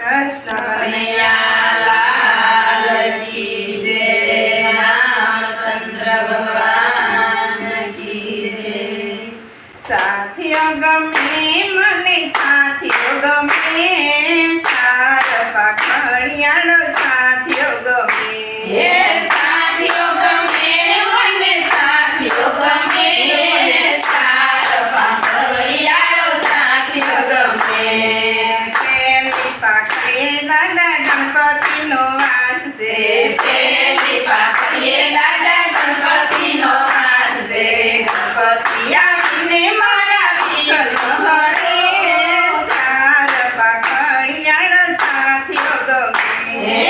कृष्ण कन्हैया लाल की जय। रामचंद्र भगवान की जय। साथियों गमे मने साथियों गमे सार पाखड़ियालो साथियों गमे साथियों गमे मने साथियों गमे सार पाखड़ियालो साथियों गमे। पेली पाखड़िए दादा गणपति नो वास से पेली पाखड़िए दादा गणपति नो वास से गणपति आवीने मारा विघ्न हरे सार पाखड़ियालो साथियों गमे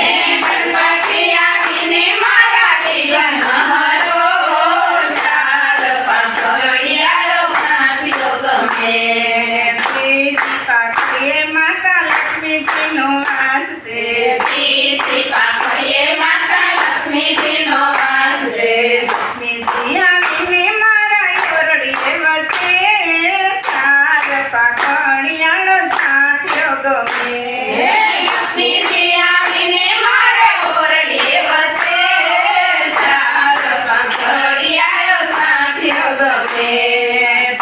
गणपति आवीने मारा विघ्न हरो सार पाखड़ियालो साथियों गमे। बीजी पाखड़िए माता लक्ष्मी जी नो वास से बीजी पाखड़िए माता लक्ष्मी जी नो वास से लक्ष्मी जी आवीने मारा योरड़िए वसे सार पाखड़ियालो साथियों गमे लक्ष्मी जी आवीने मारा योरड़िए वसे सार पाखड़ियालो साथियों गमे।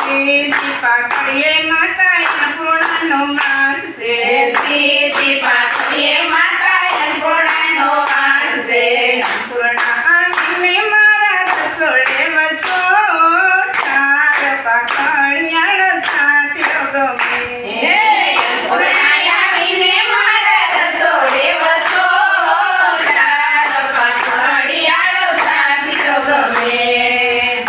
तीजी पाखड़िए माता अन्नपूर्णा नो वास से तीजी पाखड़िए माता अन्नपूर्णा नो वास से अन्नपूर्णा आवीने मारा रसोड़े वसो सार पाखड़ियालो साथियों गमे अन्नपूर्णा आवीने मारा रसोड़े वसो सार पाखड़ियालो साथियों गमे।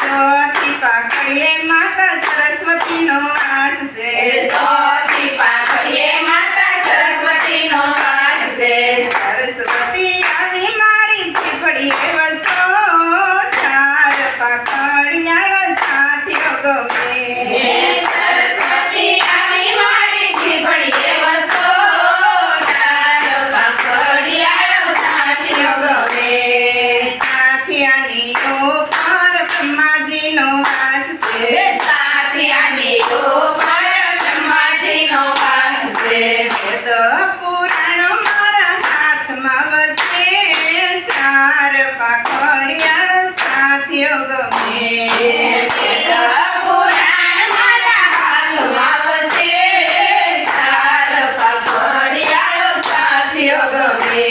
चौथी पाखड़िए माता सरस्वती नो वास से चौथी पाखड़िए माता सरस्वती नो वास से सरस्वती आवी मारी झीपड़िए वसो सार पाखड़ियालो साथियों गमे सरस्वती आवी मारी झीपड़िए वसो सार पाखड़ियालो साथियों गमे। साथियानी ऊपर ब्रह्मा जी नो वास से साथियानी ऊपर ब्रह्मा जी नो वास से वेद पुराण मारा हाथ में वसे सार पाखड़ियालो साथियों गमे वेद पुराण मारा हाथ में वसे सार पाखड़ियालो साथियों गमे।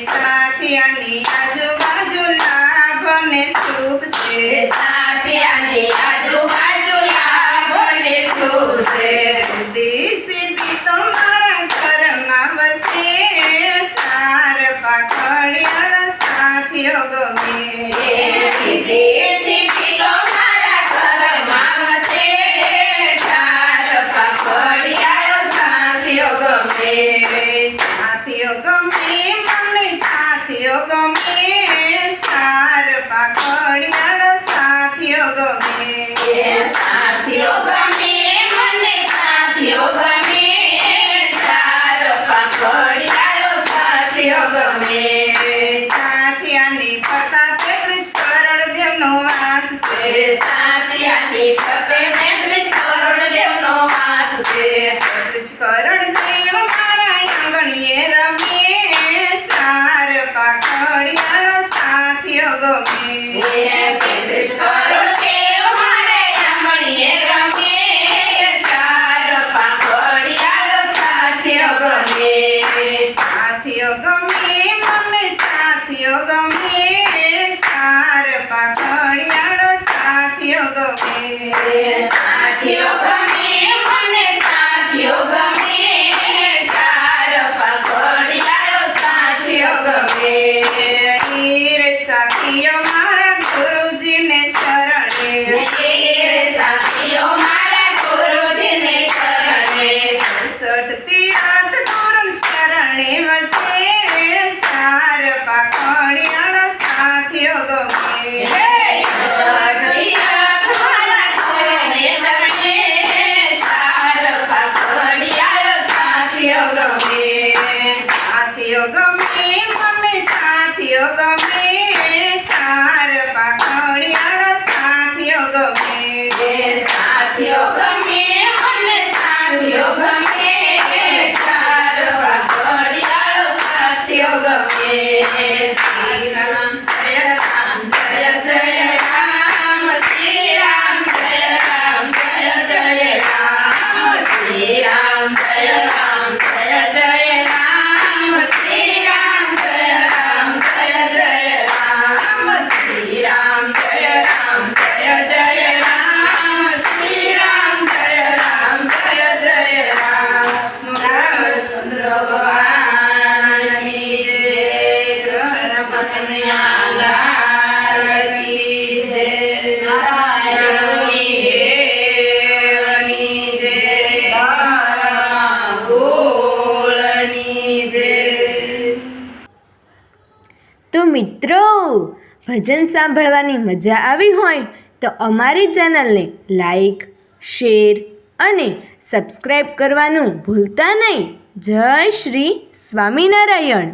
साथियानी आजू-बाजू लाभ ने शुभ से साथियानी आजू-बाजू लाभ ने शुभ से रिद्धि सिद्धि तुम्हारा घर में वसे सार पाखड़ियालो साथियों गमे रिद्धि सिद्धि तुम्हारा घर में वसे सार पाखड़ियालो साथियों गमे। साथियों गमे मने साथियों गमे सार पाखड़ियालो साथियों गमे साथियों गमे मने साथियों गमे सार पाखड़ियालो साथियों गमे। साथियानी पता तेत्रीस करोड़ देव नो वास से साथियानी पते 33 करोड़ देव नो वास से 33 करोड़ देव मारा आंगणिए रमे सार पाखड़ियालो साथियों गमे 33 करोड़ देव मारे आंगणिए रमे सार पाखड़ियालो साथियों गमे। साथियों गमे मने साथियों गमे सार पाखड़ियालो साथियों गमे साथियों गमे मने साथियों गमे सार पाखड़ियालो साथियों गमे। रे साथियों मारा गुरुजी ने शरणे रे साथियों मारा गुरुजी ने शरणे 68 तीर्थ गुरु शरणे वसे सार पाखड़ियालो साथियों गमे 68 तीर्थ मारा गुरु ने शरणे ભગવાનની જય. કૃષ્ણ કનૈયા લાલ કી જય. નારાયણની દેવની જય. ભોળની જય. તો મિત્રો, ભજન સાંભળવાની મજા આવી હોય તો અમારી ચેનલને લાઈક, શેર અને સબસ્ક્રાઈબ કરવાનું ભૂલતા નહીં. જય શ્રી સ્વામિનારાયણ.